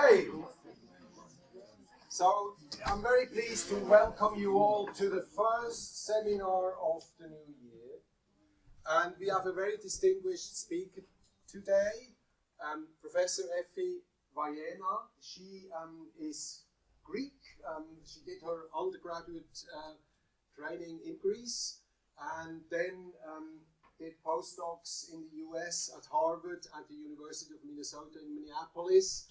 Okay, so I'm very pleased to welcome you all to the first seminar of the new year. And we have a very distinguished speaker today, Professor Effy Vayena. She is Greek. She did her undergraduate training in Greece and then did postdocs in the US at Harvard and the University of Minnesota in Minneapolis,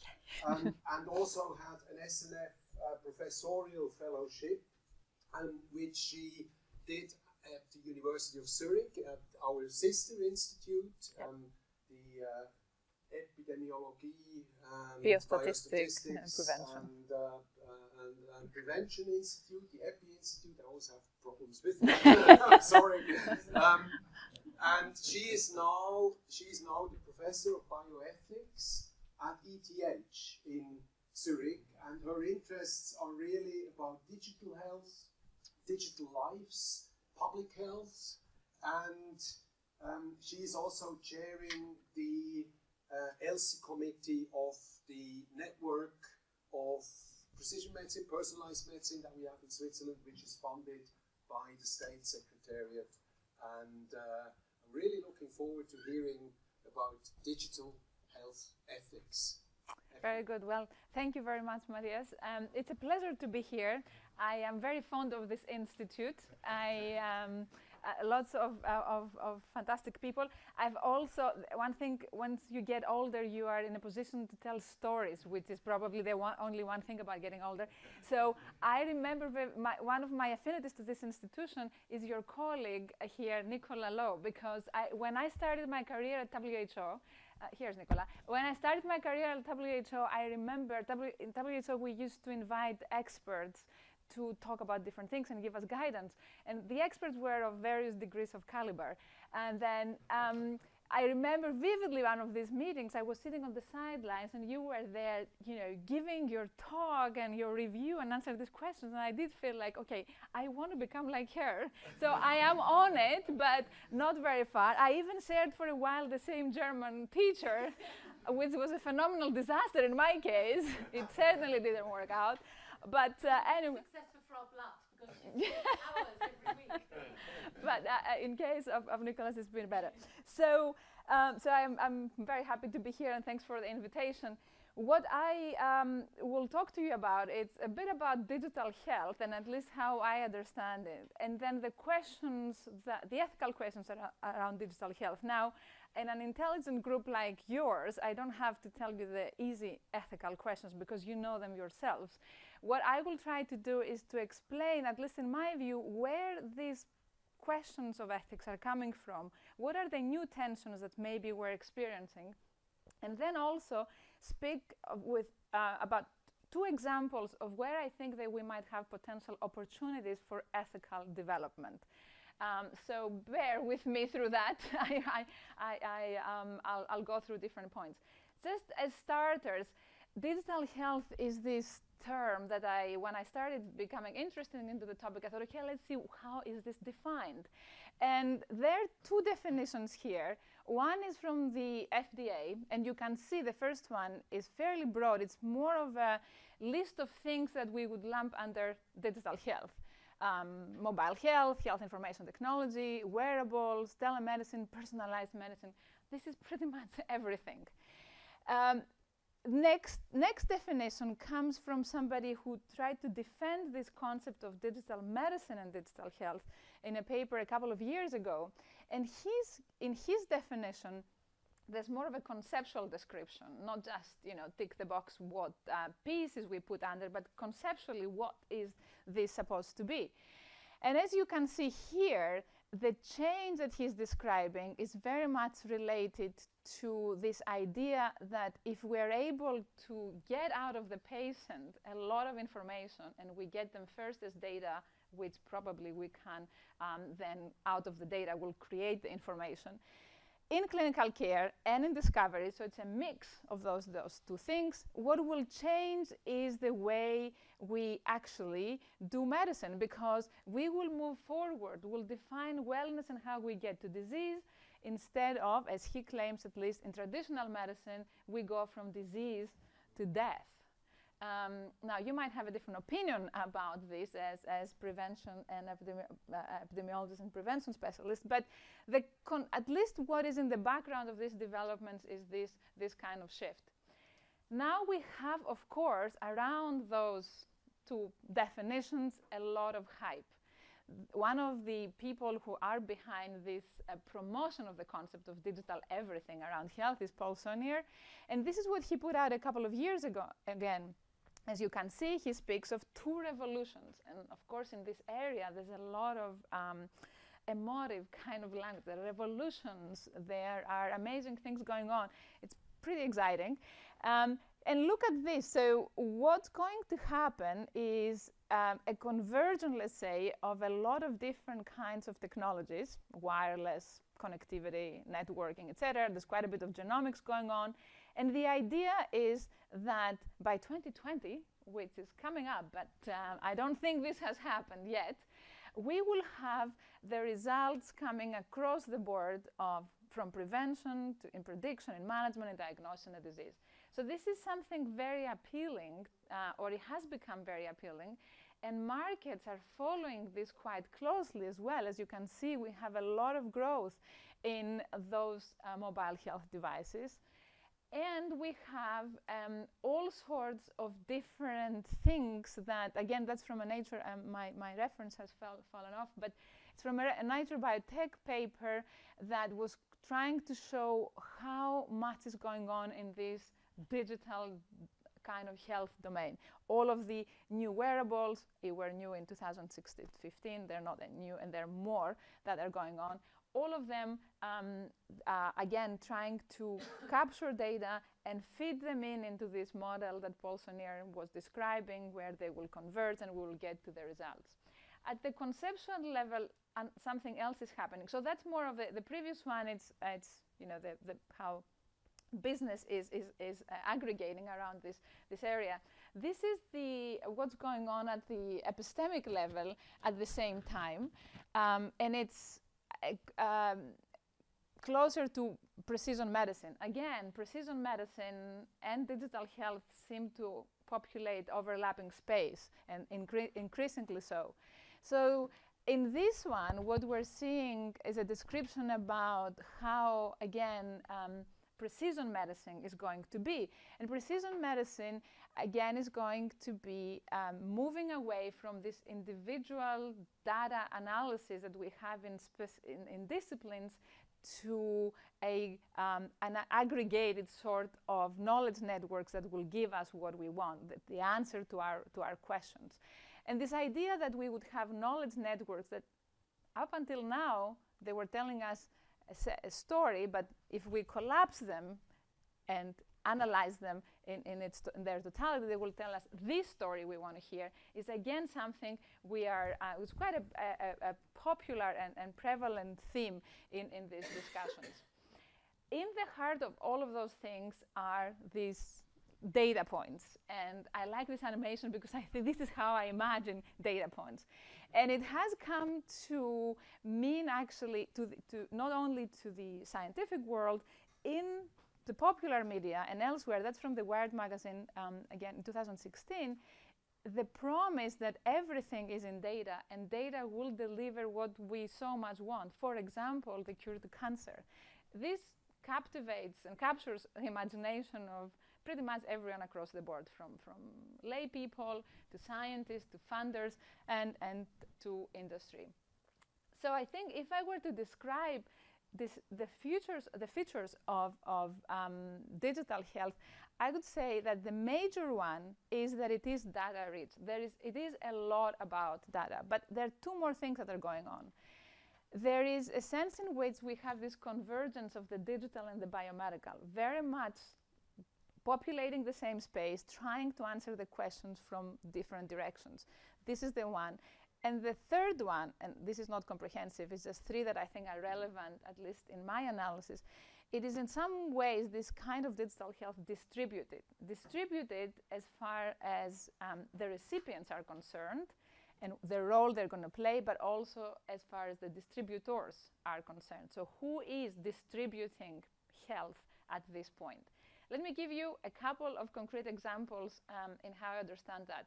and also had an SNF professorial fellowship, which she did at the University of Zurich, at our sister institute, the Epidemiology, Biostatistics and Prevention. And Prevention Institute, the Epi Institute. I always have problems with that. Sorry. And she is now the professor of bioethics at ETH in Zurich, and her interests are really about digital health, digital lives, public health, and she is also chairing the ELSI committee of the network of precision medicine, personalized medicine that we have in Switzerland, which is funded by the State Secretariat. And I'm really looking forward to hearing about digital health ethics. Very good. Well, thank you very much, Matthias. It's a pleasure to be here. I am very fond of this institute. Lots of fantastic people. I've also, one thing, once you get older, you are in a position to tell stories, which is probably the only one thing about getting older. So I remember one of my affinities to this institution is your colleague here, Nicola Lowe, because when I started my career at WHO, here's Nicola. When I started my career at WHO, I remember in WHO we used to invite experts to talk about different things and give us guidance. And the experts were of various degrees of caliber. And then I remember vividly one of these meetings, I was sitting on the sidelines and you were there, you know, giving your talk and your review and answering these questions. And I did feel like, okay, I want to become like her. So I am on it, but not very far. I even shared for a while the same German teacher, which was a phenomenal disaster in my case. It certainly didn't work out. But anyway. Success for Frau Blatt, because she's hours every week. But in case of Nicholas, it's been better. So I'm very happy to be here, and thanks for the invitation. What I will talk to you about, it's a bit about digital health, and at least how I understand it, and then the questions, the ethical questions around digital health. Now, in an intelligent group like yours, I don't have to tell you the easy ethical questions because you know them yourselves. What I will try to do is to explain, at least in my view, where these questions of ethics are coming from, what are the new tensions that maybe we're experiencing, and then also speak about two examples of where I think that we might have potential opportunities for ethical development. So bear with me through that. I'll go through different points. Just as starters, digital health is this term that when I started becoming interested into the topic, I thought, okay, let's see how is this defined. And there are two definitions here. One is from the FDA, and you can see the first one is fairly broad. It's more of a list of things that we would lump under digital health. Mobile health, health information technology, wearables, telemedicine, personalized medicine. This is pretty much everything. Next definition comes from somebody who tried to defend this concept of digital medicine and digital health in a paper a couple of years ago. And in his definition, there's more of a conceptual description, not just, you know, tick the box what pieces we put under, but conceptually what is this supposed to be. And as you can see here, the change that he's describing is very much related to this idea that if we're able to get out of the patient a lot of information and we get them first as data, which probably we can then out of the data will create the information, in clinical care and in discovery, so it's a mix of those two things, what will change is the way we actually do medicine, because we will move forward, we'll define wellness and how we get to disease, instead of, as he claims at least in traditional medicine, we go from disease to death. Now, you might have a different opinion about this as prevention and epidemiologists and prevention specialists, but at least what is in the background of these developments is this kind of shift. Now we have, of course, around those two definitions, a lot of hype. One of the people who are behind this promotion of the concept of digital everything around health is Paul Saunier, and this is what he put out a couple of years ago. Again, as you can see, he speaks of two revolutions, and of course in this area there's a lot of emotive kind of language. There are revolutions, there are amazing things going on. It's pretty exciting. And look at this. So what's going to happen is a convergence, let's say, of a lot of different kinds of technologies, wireless, connectivity, networking, etc. There's quite a bit of genomics going on. And the idea is that by 2020, which is coming up, but I don't think this has happened yet, we will have the results coming across the board from prevention to in prediction, in management, and diagnosis of a disease. So this is something very appealing, or it has become very appealing, and markets are following this quite closely as well. As you can see, we have a lot of growth in those mobile health devices. And we have all sorts of different things that, again, that's from a Nature, my reference has fallen off, but it's from a Nature Biotech paper that was trying to show how much is going on in this digital kind of health domain. All of the new wearables, they were new in 2016-15, they're not new, and there are more that are going on. All of them, again, trying to capture data and feed them into this model that Paul Saunier was describing, where they will converge and we will get to the results. At the conceptual level, something else is happening. So that's more of the previous one. It's you know, how business is aggregating around this area. This is what's going on at the epistemic level at the same time, and it's closer to precision medicine. Again, precision medicine and digital health seem to populate overlapping space, and increasingly so. So in this one, what we're seeing is a description about how, again, precision medicine is going to be. And precision medicine, again, is going to be moving away from this individual data analysis that we have in disciplines to an aggregated sort of knowledge networks that will give us what we want, the answer to our questions. And this idea that we would have knowledge networks that up until now, they were telling us a story, but if we collapse them and analyze them in their totality, they will tell us this story we want to hear, is again something we are, it's quite a popular and prevalent theme in these discussions. In the heart of all of those things are these data points. And I like this animation because I think this is how I imagine data points. And it has come to mean actually to not only to the scientific world, in the popular media and elsewhere. That's from the Wired magazine, again in 2016, the promise that everything is in data and data will deliver what we so much want. For example, the cure to cancer. This captivates and captures the imagination of pretty much everyone across the board, from lay people to scientists to funders and to industry. So I think if I were to describe the features of digital health, I would say that the major one is that it is data rich. It is a lot about data, but there are two more things that are going on. There is a sense in which we have this convergence of the digital and the biomedical, very much populating the same space, trying to answer the questions from different directions. This is the one. And the third one, and this is not comprehensive, it's just three that I think are relevant, at least in my analysis. It is in some ways this kind of digital health distributed as far as the recipients are concerned and the role they're going to play, but also as far as the distributors are concerned. So who is distributing health at this point? let me give you a couple of concrete examples in how I understand that.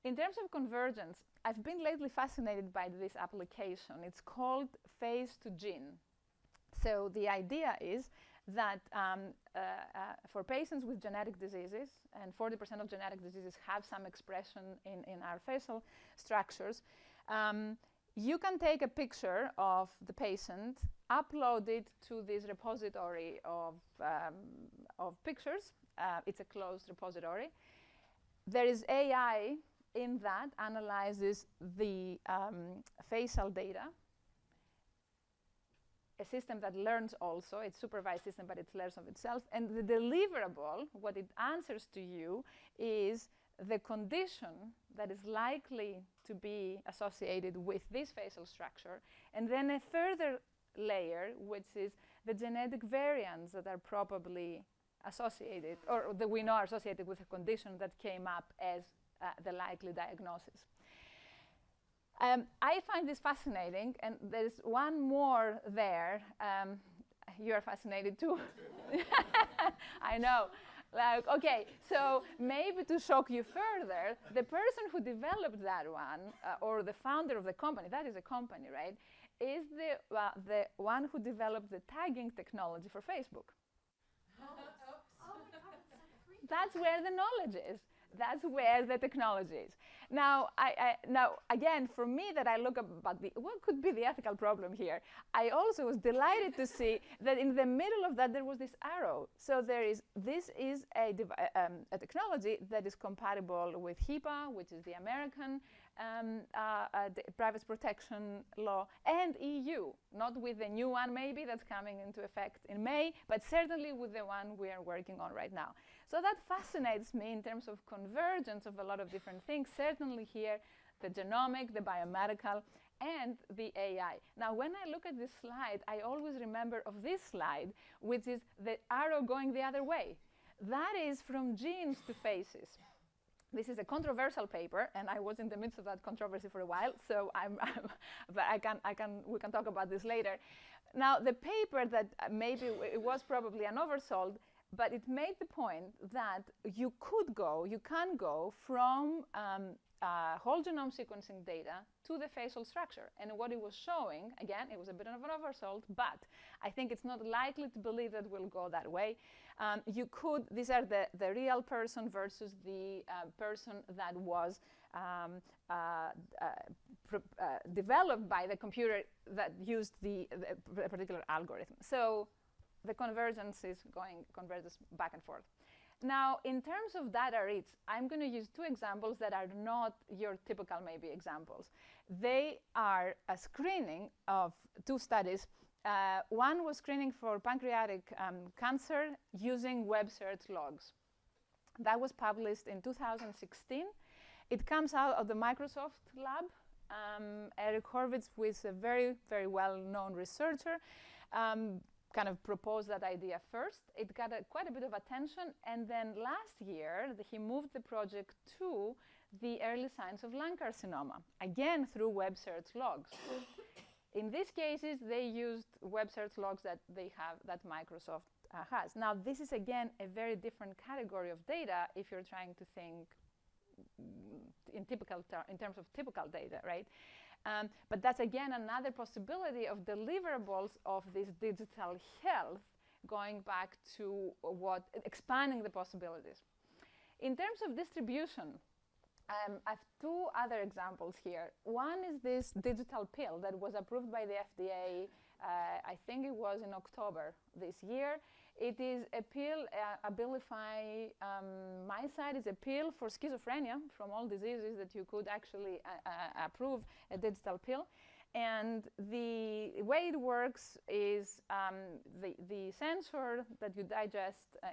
In terms of convergence, I've been lately fascinated by this application. It's called face to gene. So the idea is that for patients with genetic diseases, and 40% of genetic diseases have some expression in our facial structures, you can take a picture of the patient, upload it to this repository of pictures. It's a closed repository. There is AI in that, analyzes the facial data. A system that learns also, it's a supervised system, but it learns of itself. And the deliverable, what it answers to you, is the condition that is likely to be associated with this facial structure, and then a further layer, which is the genetic variants that are probably associated, or that we know are associated with a condition that came up as the likely diagnosis. I find this fascinating, and there's one more there. You're fascinated too. I know. Like, okay, so maybe to shock you further, the person who developed that one, or the founder of the company, that is a company, right, is the one who developed the tagging technology for Facebook. That's where the knowledge is. That's where the technology is. Now, now again, for me, that I look about what could be the ethical problem here, I also was delighted to see that in the middle of that there was this arrow. So this is a technology that is compatible with HIPAA, which is the American the privacy protection law, and EU, not with the new one maybe that's coming into effect in May, but certainly with the one we are working on right now. So that fascinates me in terms of convergence of a lot of different things, certainly here, the genomic, the biomedical, and the AI. Now, when I look at this slide, I always remember of this slide, which is the arrow going the other way. That is from genes to faces. This is a controversial paper, and I was in the midst of that controversy for a while, so but we can talk about this later. Now, the paper that maybe it was probably an oversold, but it made the point that you can go from whole genome sequencing data to the facial structure. And what it was showing, again, it was a bit of an oversold, but I think it's not likely to believe that we'll go that way. These are the real person versus the person that was developed by the computer that used the particular algorithm. So the convergence converges back and forth. Now, in terms of data reach, I'm going to use two examples that are not your typical maybe examples. They are a screening of two studies. One was screening for pancreatic cancer using web search logs. That was published in 2016. It comes out of the Microsoft lab. Eric Horvitz, who is a very, very well-known researcher, kind of proposed that idea first. It got quite a bit of attention, and then last year he moved the project to the early signs of lung carcinoma, again through web search logs. In these cases, they used web search logs that Microsoft has. Now, this is again a very different category of data if you're trying to think in terms of typical data, right? But that's again another possibility of deliverables of this digital health, going back to expanding the possibilities. In terms of distribution, I have two other examples here. One is this digital pill that was approved by the FDA, I think it was in October this year. It is a pill, Abilify MySide is a pill for schizophrenia, from all diseases that you could actually approve a digital pill. And the way it works is the sensor that you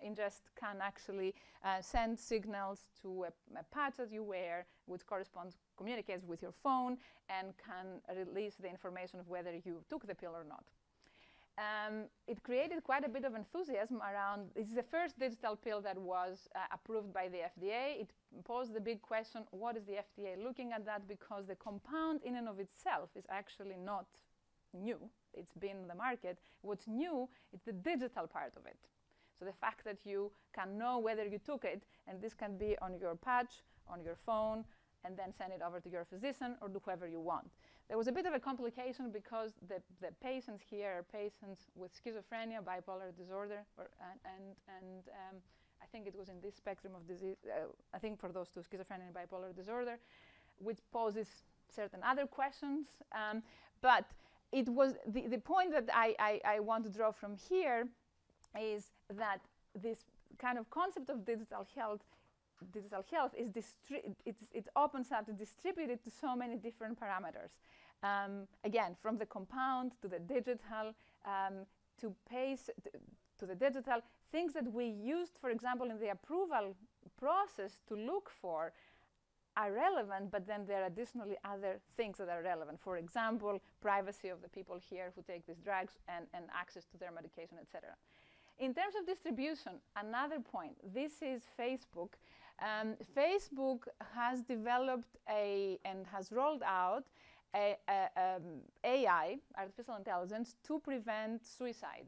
ingest can actually send signals to a patch that you wear, which communicates with your phone and can release the information of whether you took the pill or not. It created quite a bit of enthusiasm around, this is the first digital pill that was approved by the FDA. It posed the big question, what is the FDA looking at that? Because the compound in and of itself is actually not new. It's been on the market. What's new is the digital part of it. So the fact that you can know whether you took it, and this can be on your patch, on your phone, and then send it over to your physician or to whoever you want. There was a bit of a complication because the patients here are patients with schizophrenia, bipolar disorder, and I think it was in this spectrum of disease, I think for those two, schizophrenia and bipolar disorder, which poses certain other questions. But it was the point that I want to draw from here is that this kind of concept of digital health is it opens up to distribute it to so many different parameters. Again, from the compound to the digital, to pace, to the digital, things that we used, for example, in the approval process to look for are relevant, but then there are additionally other things that are relevant. For example, privacy of the people here who take these drugs and access to their medication, etc. In terms of distribution, another point, this is Facebook. Facebook has developed and has rolled out AI, artificial intelligence, to prevent suicide.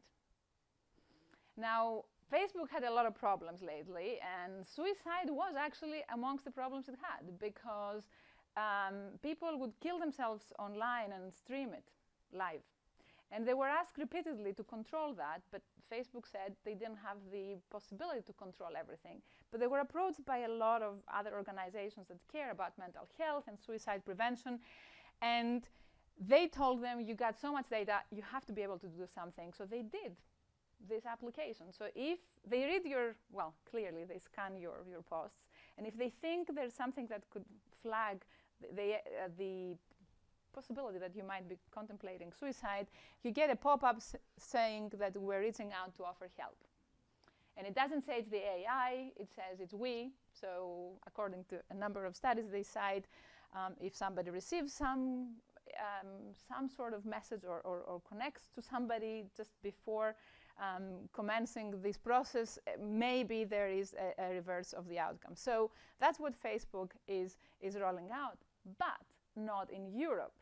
Now, Facebook had a lot of problems lately, and suicide was actually amongst the problems it had, because people would kill themselves online and stream it live. And they were asked repeatedly to control that, but Facebook said they didn't have the possibility to control everything. But they were approached by a lot of other organizations that care about mental health and suicide prevention, and they told them, you got so much data, you have to be able to do something. So they did this application. So if they read clearly they scan your posts, and if they think there's something that could flag the possibility that you might be contemplating suicide, you get a pop-up saying that we're reaching out to offer help. And it doesn't say it's the AI, it says it's we. So according to a number of studies, they cite if somebody receives some sort of message or connects to somebody just before commencing this process, maybe there is a reverse of the outcome. So that's what Facebook is rolling out, but not in Europe,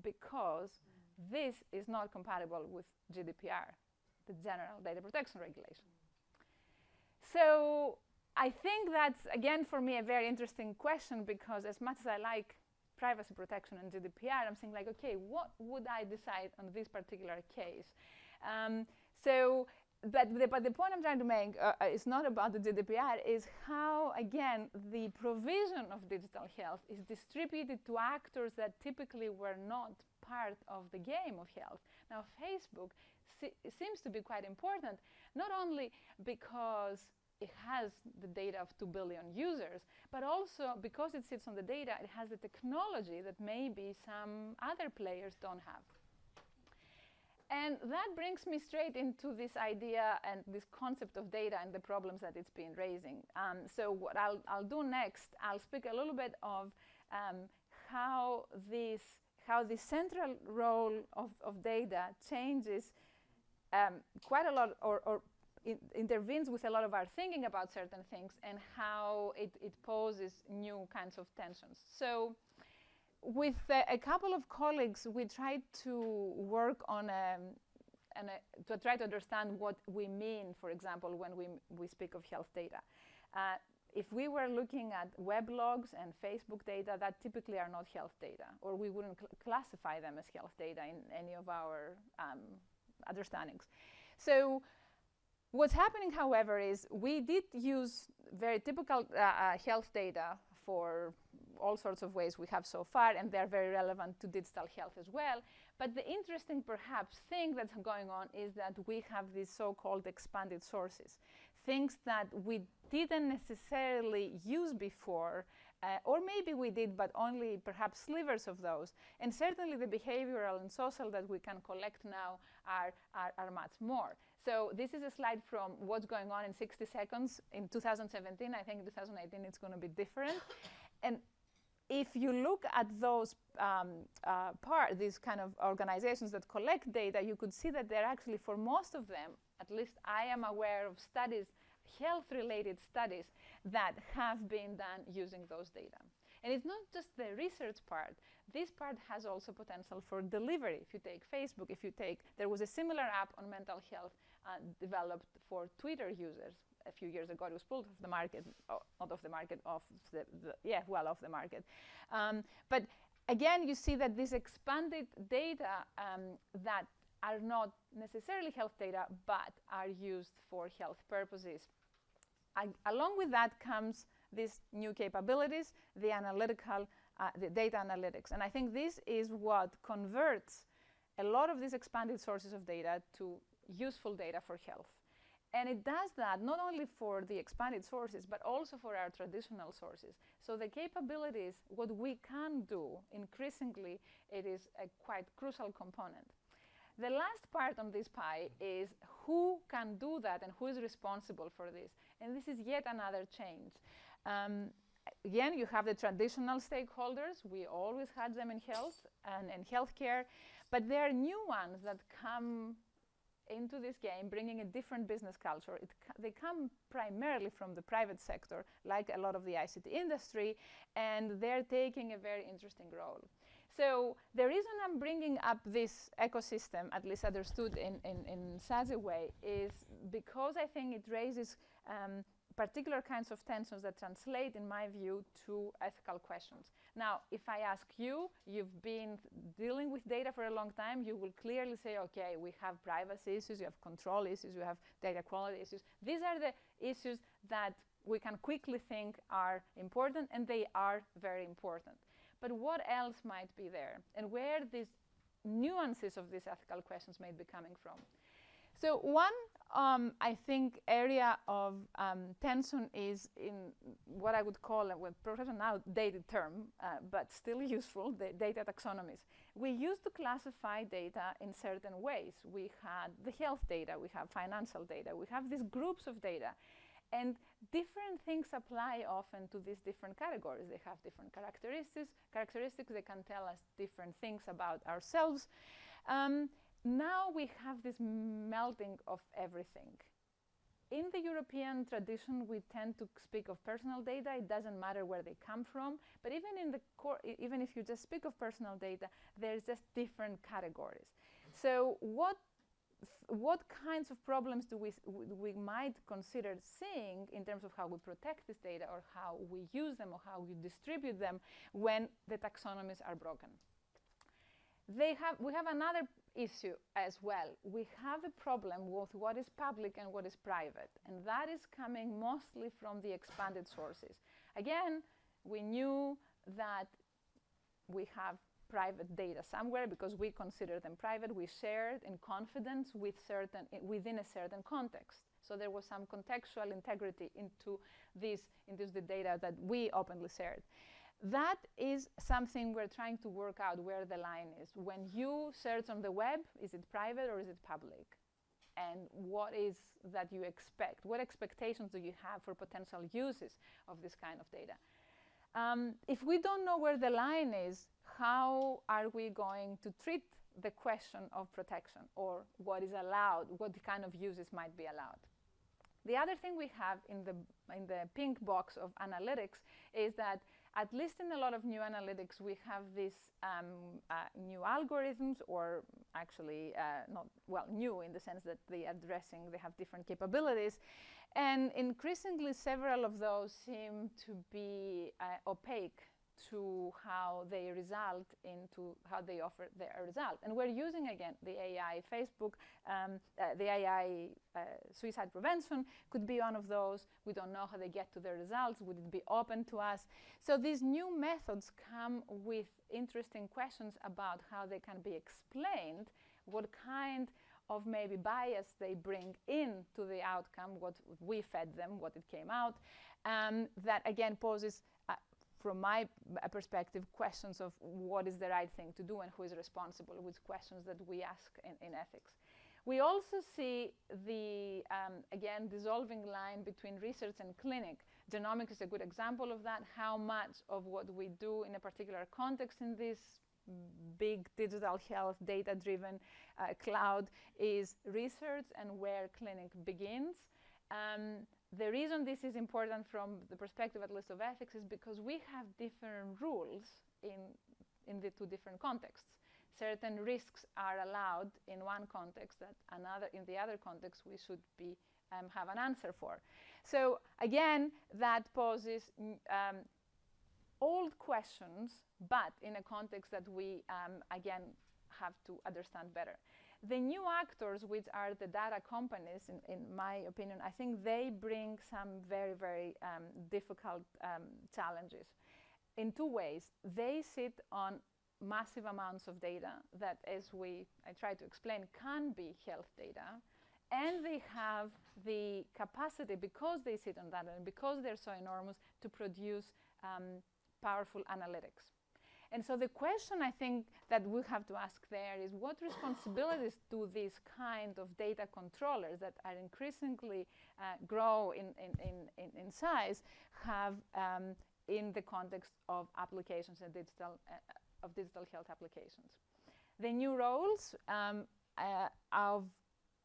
because this is not compatible with GDPR, the General Data Protection Regulation. So I think that's, again, for me, a very interesting question, because as much as I like privacy protection and GDPR, I'm saying, like, okay, what would I decide on this particular case? But the point I'm trying to make is not about the GDPR, is how, again, the provision of digital health is distributed to actors that typically were not part of the game of health. Now, Facebook seems to be quite important, not only because it has the data of 2 billion users, but also because it sits on the data, it has the technology that maybe some other players don't have. And that brings me straight into this idea and this concept of data and the problems that it's been raising. So what I'll do next, I'll speak a little bit of how the central role of data changes quite a lot, or intervenes with a lot of our thinking about certain things, and how it poses new kinds of tensions. So with a couple of colleagues, we tried to work on to try to understand what we mean, for example, when we speak of health data. If we were looking at web logs and Facebook data, that typically are not health data, or we wouldn't classify them as health data in any of our understandings. So what's happening, however, is we did use very typical health data for all sorts of ways we have so far, and they're very relevant to digital health as well. But the interesting, perhaps, thing that's going on is that we have these so-called expanded sources, things that we didn't necessarily use before, or maybe we did, but only perhaps slivers of those. And certainly the behavioral and social that we can collect now are much more. So this is a slide from what's going on in 60 seconds in 2017. I think in 2018 it's going to be different. And if you look at those these kind of organizations that collect data, you could see that they're actually, for most of them, at least I am aware of studies, health-related studies, that have been done using those data. And it's not just the research part. This part has also potential for delivery. If you take Facebook, there was a similar app on mental health developed for Twitter users. A few years ago, it was pulled off the market, not off the market, off off the market. But again, you see that this expanded data that are not necessarily health data, but are used for health purposes. Along with that comes these new capabilities, the analytical, the data analytics. And I think this is what converts a lot of these expanded sources of data to useful data for health. And it does that not only for the expanded sources, but also for our traditional sources. So the capabilities, what we can do increasingly, it is a quite crucial component. The last part on this pie is who can do that and who is responsible for this. And this is yet another change. Again, you have the traditional stakeholders. We always had them in health and in healthcare. But there are new ones that come into this game, bringing a different business culture. They come primarily from the private sector, like a lot of the ICT industry, and they're taking a very interesting role. So the reason I'm bringing up this ecosystem, at least understood in such a way, is because I think it raises particular kinds of tensions that translate, in my view, to ethical questions. Now, if I ask you, you've been dealing with data for a long time, you will clearly say, okay, we have privacy issues, you have control issues, you have data quality issues. These are the issues that we can quickly think are important, and they are very important. But what else might be there, and where these nuances of these ethical questions may be coming from? So one, I think, area of tension is in what I would call, with perhaps an outdated term, but still useful, the data taxonomies. We used to classify data in certain ways. We had the health data, we have financial data, we have these groups of data. And different things apply often to these different categories. They have different characteristics. They can tell us different things about ourselves. Now we have this melting of everything. In the European tradition, we tend to speak of personal data. It doesn't matter where they come from. But even in the even if you just speak of personal data, there's just different categories. So what kinds of problems do we might consider seeing in terms of how we protect this data, or how we use them, or how we distribute them when the taxonomies are broken? We have another issue as well. We have a problem with what is public and what is private, and that is coming mostly from the expanded sources. Again, we knew that we have private data somewhere because we consider them private. We shared in confidence within a certain context. So there was some contextual integrity into the data that we openly shared. That is something we're trying to work out where the line is. When you search on the web, is it private or is it public? And what is that you expect? What expectations do you have for potential uses of this kind of data? If we don't know where the line is, how are we going to treat the question of protection, or what is allowed, what kind of uses might be allowed? The other thing we have in the pink box of analytics is that, at least in a lot of new analytics, we have these new algorithms, or actually new in the sense that they have different capabilities. And increasingly, several of those seem to be opaque to how they result into how they offer their result. And we're using, again, the AI Facebook, the AI suicide prevention could be one of those. We don't know how they get to their results. Would it be open to us? So these new methods come with interesting questions about how they can be explained, what kind of maybe bias they bring into the outcome, what we fed them, what it came out. That, again, poses from my perspective, questions of what is the right thing to do and who is responsible, with questions that we ask in ethics. We also see the, again, dissolving line between research and clinic. Genomics is a good example of that. How much of what we do in a particular context in this big digital health, data-driven cloud is research, and where clinic begins. The reason this is important from the perspective, at least, of ethics is because we have different rules in the two different contexts. certain risks are allowed in one context that in the other context we should be have an answer for. So again, that poses old questions, but in a context that we again have to understand better. The new actors, which are the data companies, in my opinion, I think they bring some very, very difficult challenges in two ways. They sit on massive amounts of data that, as I try to explain, can be health data. And they have the capacity, because they sit on that and because they're so enormous, to produce powerful analytics. And so the question I think that we have to ask there is, what responsibilities do these kind of data controllers that are increasingly grow in size have in the context of applications and digital health applications? The new roles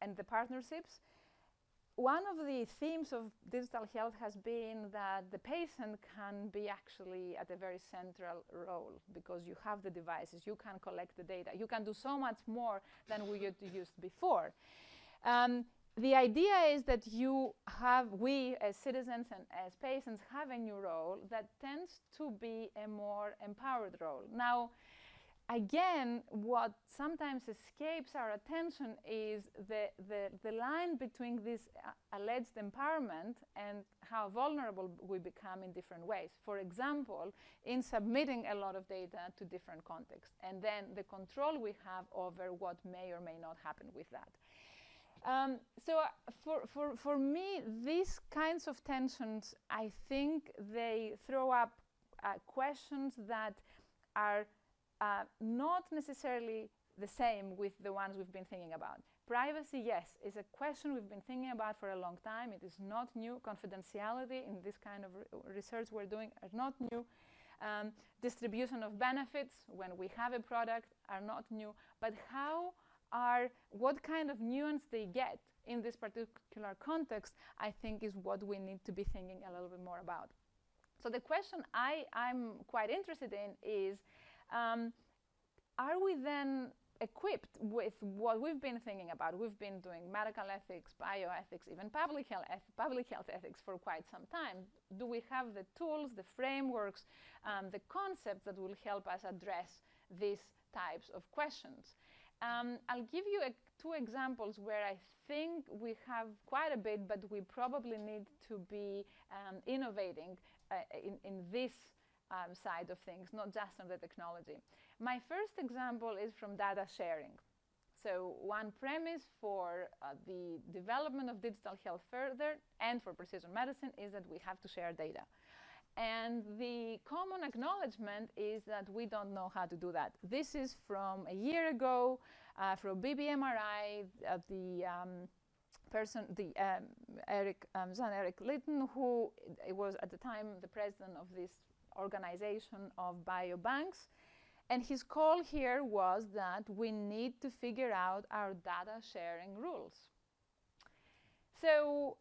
and the partnerships. One of the themes of digital health has been that the patient can be actually at a very central role, because you have the devices, you can collect the data, you can do so much more than we used before. The idea is that we as citizens and as patients have a new role that tends to be a more empowered role. Now, again, what sometimes escapes our attention is the line between this alleged empowerment and how vulnerable we become in different ways. For example, in submitting a lot of data to different contexts, and then the control we have over what may or may not happen with that. So for me, these kinds of tensions, I think they throw up questions that are not necessarily the same with the ones we've been thinking about. Privacy, yes, is a question we've been thinking about for a long time. It is not new. Confidentiality in this kind of research we're doing are not new. Distribution of benefits when we have a product are not new. But what kind of nuance they get in this particular context, I think, is what we need to be thinking a little bit more about. So the question I'm quite interested in is, are we then equipped with what we've been thinking about? We've been doing medical ethics, bioethics, even public health ethics for quite some time. Do we have the tools, the frameworks, the concepts that will help us address these types of questions? I'll give you two examples where I think we have quite a bit, but we probably need to be innovating in this side of things, not just on the technology. My first example is from data sharing. So one premise for the development of digital health further and for precision medicine is that we have to share data. And the common acknowledgement is that we don't know how to do that. This is from a year ago, from BBMRI, Jan-Erik Litton, who was at the time the president of this organization of biobanks. And his call here was that we need to figure out our data sharing rules. So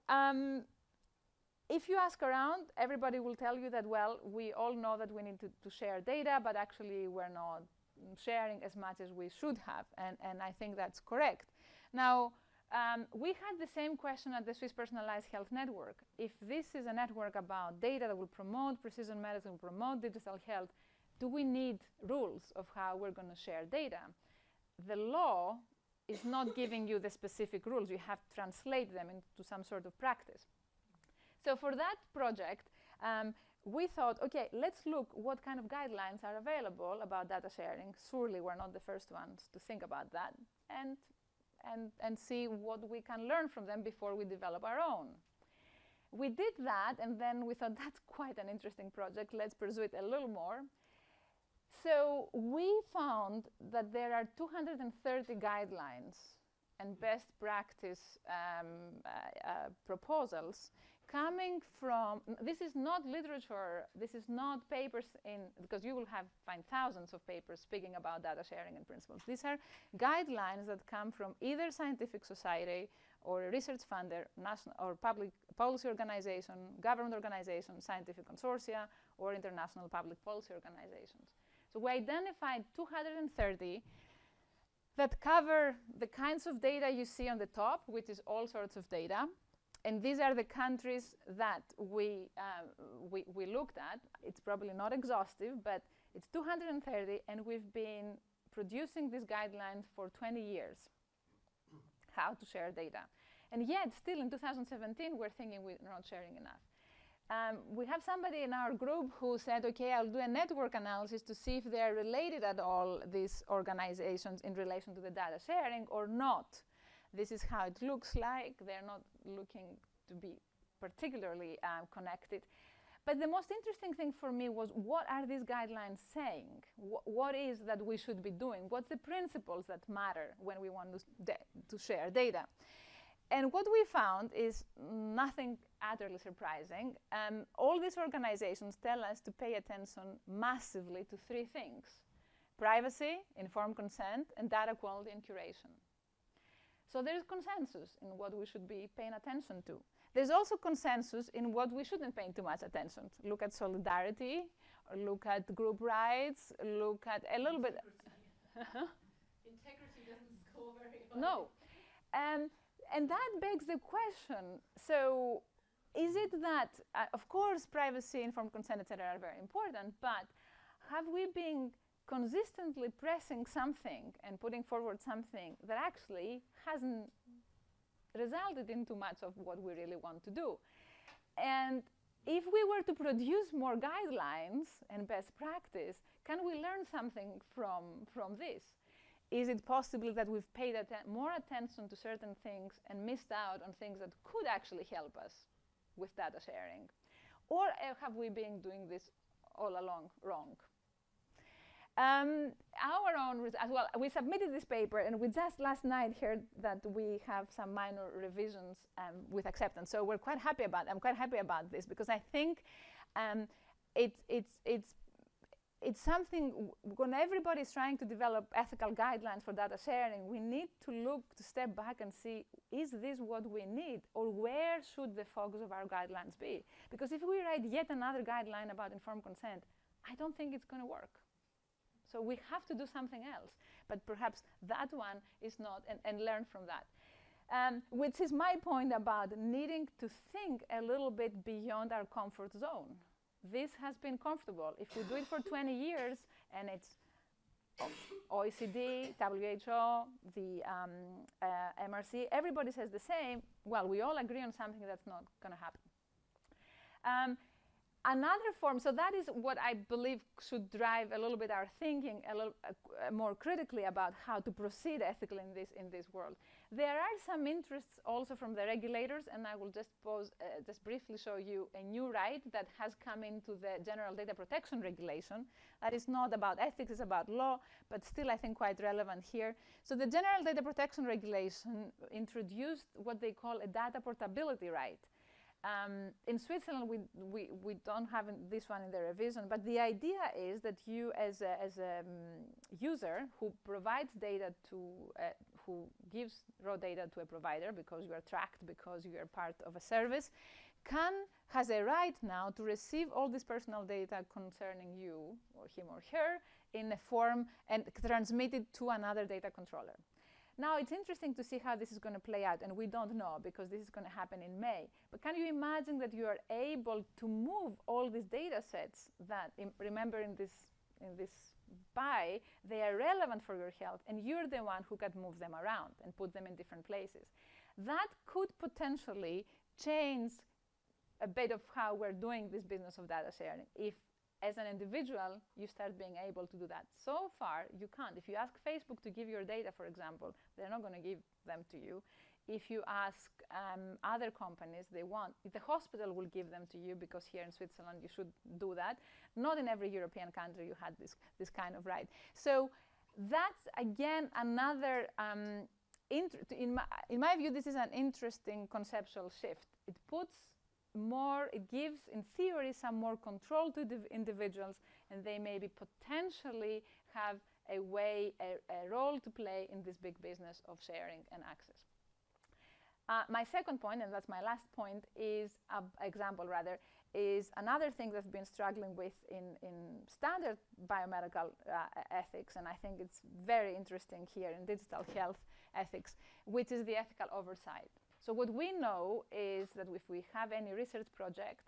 if you ask around, everybody will tell you that, well, we all know that we need to share data, but actually we're not sharing as much as we should have. And I think that's correct. Now, we had the same question at the Swiss Personalized Health Network. If this is a network about data that will promote precision medicine, will promote digital health, do we need rules of how we're going to share data? The law is not giving you the specific rules. You have to translate them into some sort of practice. So for that project, we thought, okay, let's look what kind of guidelines are available about data sharing. Surely we're not the first ones to think about that. And see what we can learn from them before we develop our own. We did that, and then we thought that's quite an interesting project. Let's pursue it a little more. So we found that there are 230 guidelines and best practice proposals coming from, this is not literature, this is not papers because you will find thousands of papers speaking about data sharing and principles. These are guidelines that come from either scientific society or a research funder, national or public policy organization, government organization, scientific consortia, or international public policy organizations. So we identified 230 that cover the kinds of data you see on the top, which is all sorts of data. And these are the countries that we looked at. It's probably not exhaustive, but it's 230, and we've been producing these guidelines for 20 years, how to share data. And yet, still in 2017, we're thinking we're not sharing enough. We have somebody in our group who said, okay, I'll do a network analysis to see if they're related at all, these organizations, in relation to the data sharing or not. This is how it looks like. They're not looking to be particularly connected. But the most interesting thing for me was, what are these guidelines saying? What is that we should be doing? What's the principles that matter when we want to share data? And what we found is nothing utterly surprising. All these organizations tell us to pay attention massively to three things: privacy, informed consent, and data quality and curation. So there's consensus in what we should be paying attention to. There's also consensus in what we shouldn't pay too much attention to. Look at solidarity, or look at group rights, look at a little bit. Integrity doesn't score very high. No. And that begs the question, so is it that, of course, privacy, informed consent, et cetera, are very important, but have we been consistently pressing something and putting forward something that actually hasn't resulted in too much of what we really want to do? And if we were to produce more guidelines and best practice, can we learn something from this? Is it possible that we've paid more attention to certain things and missed out on things that could actually help us with data sharing? Or have we been doing this all along wrong? Our own, well, we submitted this paper, and we just last night heard that we have some minor revisions with acceptance. So we're quite happy about. I'm quite happy about this, because I think it's something, when everybody's trying to develop ethical guidelines for data sharing, we need to step back and see, is this what we need, or where should the focus of our guidelines be? Because if we write yet another guideline about informed consent, I don't think it's going to work. So we have to do something else. But perhaps that one is not, and learn from that. Which is my point about needing to think a little bit beyond our comfort zone. This has been comfortable. If we do it for 20 years, and it's OECD, WHO, the MRC, everybody says the same, well, we all agree on something that's not going to happen. Another form, so that is what I believe should drive a little bit our thinking a little more critically about how to proceed ethically in this world. There are some interests also from the regulators, and I will just briefly show you a new right that has come into the General Data Protection Regulation. That is not about ethics, it's about law, but still I think quite relevant here. So the General Data Protection Regulation introduced what they call a data portability right. In Switzerland, we don't have this one in the revision, but the idea is that you, as a user who provides data to, who gives raw data to a provider because you are tracked, because you are part of a service, has a right now to receive all this personal data concerning you, or him or her, in a form and transmit it to another data controller. Now, it's interesting to see how this is going to play out, and we don't know because this is going to happen in May. But can you imagine that you are able to move all these data sets that, remember in this pie, they are relevant for your health, and you're the one who can move them around and put them in different places? That could potentially change a bit of how we're doing this business of data sharing. If as an individual, you start being able to do that. So far, you can't. If you ask Facebook to give your data, for example, they're not going to give them to you. If you ask other companies, they won't. The hospital will give them to you, because here in Switzerland, you should do that. Not in every European country you had this kind of right. So that's, again, another, in my view, this is an interesting conceptual shift. It puts more, it gives, in theory, some more control to the individuals, and they maybe potentially have a role to play in this big business of sharing and access. My second point, and that's my last point, is example rather, is another thing that's been struggling with in standard biomedical ethics, and I think it's very interesting here in digital health ethics, which is the ethical oversight. So what we know is that if we have any research project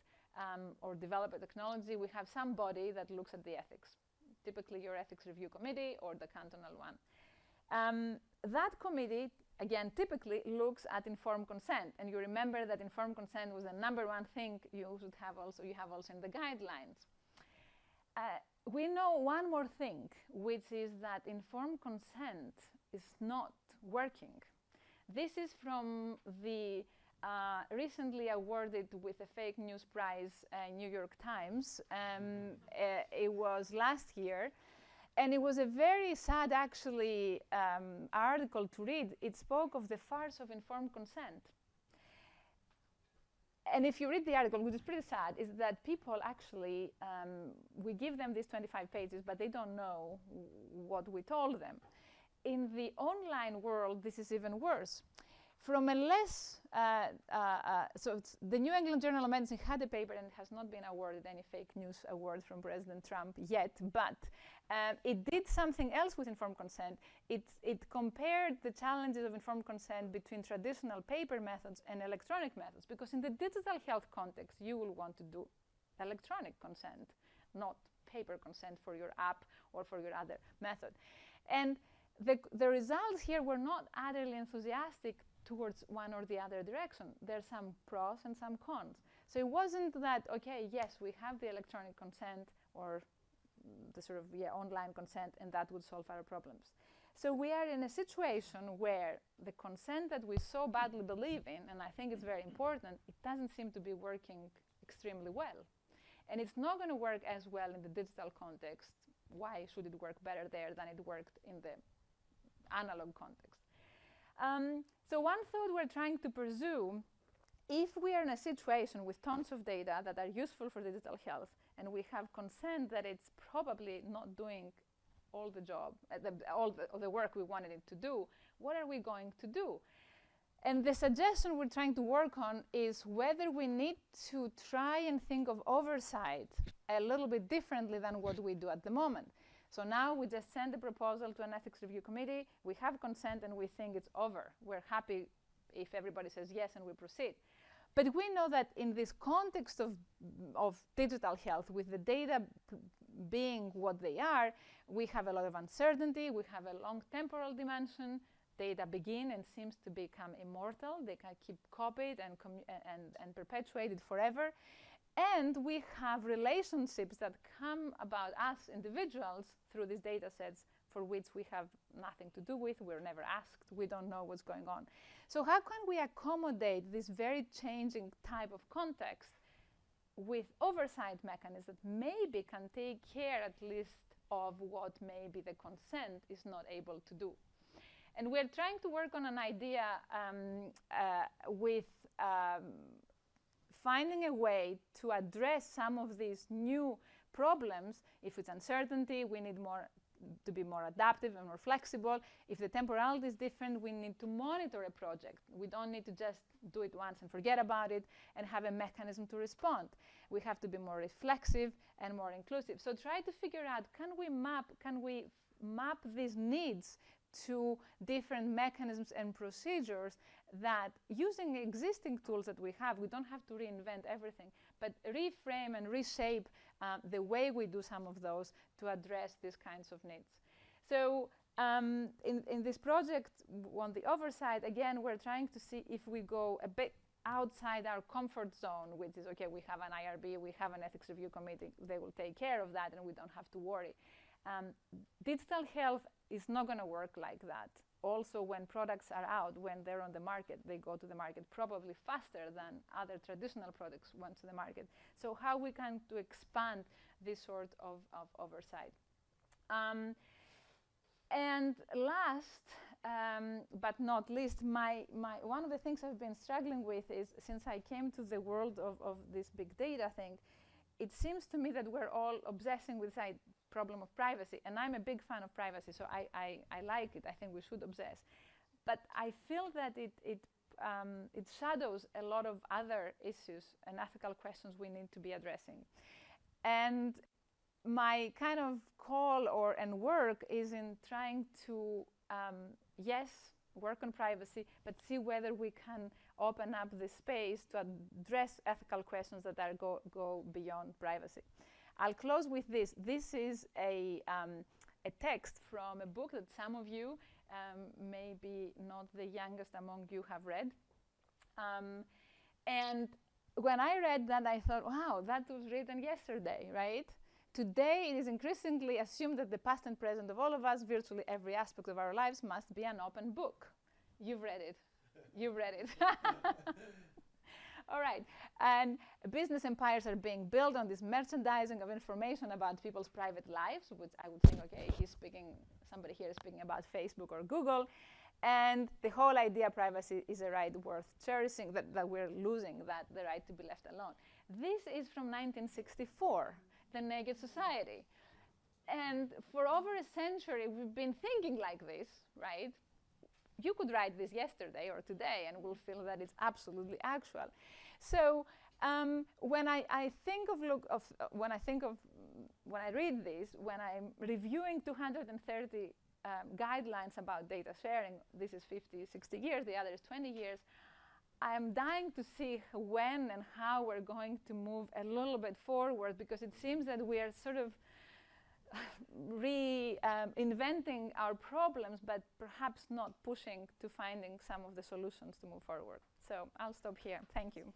or develop a technology, we have some body that looks at the ethics, typically your ethics review committee or the cantonal one. That committee, again, typically looks at informed consent. And you remember that informed consent was the #1 thing you have also in the guidelines. We know one more thing, which is that informed consent is not working. This is from the recently awarded with a fake news prize New York Times. It was last year. And it was a very sad, actually, article to read. It spoke of the farce of informed consent. And if you read the article, which is pretty sad, is that people actually, we give them these 25 pages, but they don't know what we told them. In the online world, this is even worse. From a less, so the New England Journal of Medicine had a paper, and it has not been awarded any fake news award from President Trump yet, but it did something else with informed consent. It compared the challenges of informed consent between traditional paper methods and electronic methods, because in the digital health context, you will want to do electronic consent, not paper consent for your app or for your other method. And the results here were not utterly enthusiastic towards one or the other direction. There's some pros and some cons. So it wasn't that, okay, yes, we have the electronic consent or the sort of online consent, and that would solve our problems. So we are in a situation where the consent that we so badly believe in, and I think it's very important, it doesn't seem to be working extremely well. And it's not going to work as well in the digital context. Why should it work better there than it worked in the analog context? So one thought we're trying to pursue, if we are in a situation with tons of data that are useful for digital health, and we have consent that it's probably not doing all the job, all the work we wanted it to do, what are we going to do? And the suggestion we're trying to work on is whether we need to try and think of oversight a little bit differently than what we do at the moment. So now we just send a proposal to an ethics review committee, we have consent, and we think it's over. We're happy if everybody says yes and we proceed. But we know that in this context of digital health, with the data being what they are, we have a lot of uncertainty, we have a long temporal dimension. Data begin and seems to become immortal. They can keep copied and perpetuated forever. And we have relationships that come about us individuals through these data sets for which we have nothing to do with. We're never asked. We don't know what's going on. So how can we accommodate this very changing type of context with oversight mechanisms that maybe can take care at least of what maybe the consent is not able to do? And we're trying to work on an idea with finding a way to address some of these new problems. If it's uncertainty, we need to be more adaptive and more flexible. If the temporality is different, we need to monitor a project. We don't need to just do it once and forget about it and have a mechanism to respond. We have to be more reflexive and more inclusive. So try to figure out, can we map these needs to different mechanisms and procedures that, using existing tools that we have, we don't have to reinvent everything, but reframe and reshape the way we do some of those to address these kinds of needs. So in this project, on the oversight, again, we're trying to see if we go a bit outside our comfort zone, which is, okay, we have an IRB, we have an ethics review committee, they will take care of that, and we don't have to worry. Digital health is not going to work like that. Also, when products are out, when they're on the market, they go to the market probably faster than other traditional products went to the market. So how we can to expand this sort of oversight. And last, but not least, one of the things I've been struggling with is, since I came to the world of this big data thing, it seems to me that we're all obsessing with the problem of privacy. And I'm a big fan of privacy, so I like it. I think we should obsess. But I feel that it it shadows a lot of other issues and ethical questions we need to be addressing. And my kind of call and work is in trying to, yes, work on privacy, but see whether we can open up the space to address ethical questions that go beyond privacy. I'll close with this. This is a text from a book that some of you, maybe not the youngest among you, have read. And when I read that, I thought, wow, that was written yesterday, right? Today, it is increasingly assumed that the past and present of all of us, virtually every aspect of our lives, must be an open book. You've read it. You've read it. All right. And business empires are being built on this merchandising of information about people's private lives, which I would think, okay, somebody here is speaking about Facebook or Google. And the whole idea of privacy is a right worth cherishing, that we're losing the right to be left alone. This is from 1964, The Naked Society. And for over a century, we've been thinking like this, right? You could write this yesterday or today, and we'll feel that it's absolutely actual. So when I read this, when I'm reviewing 230 guidelines about data sharing, this is 50, 60 years, the other is 20 years, I'm dying to see when and how we're going to move a little bit forward, because it seems that we are sort of reinventing our problems, but perhaps not pushing to finding some of the solutions to move forward. So I'll stop here. Thank you.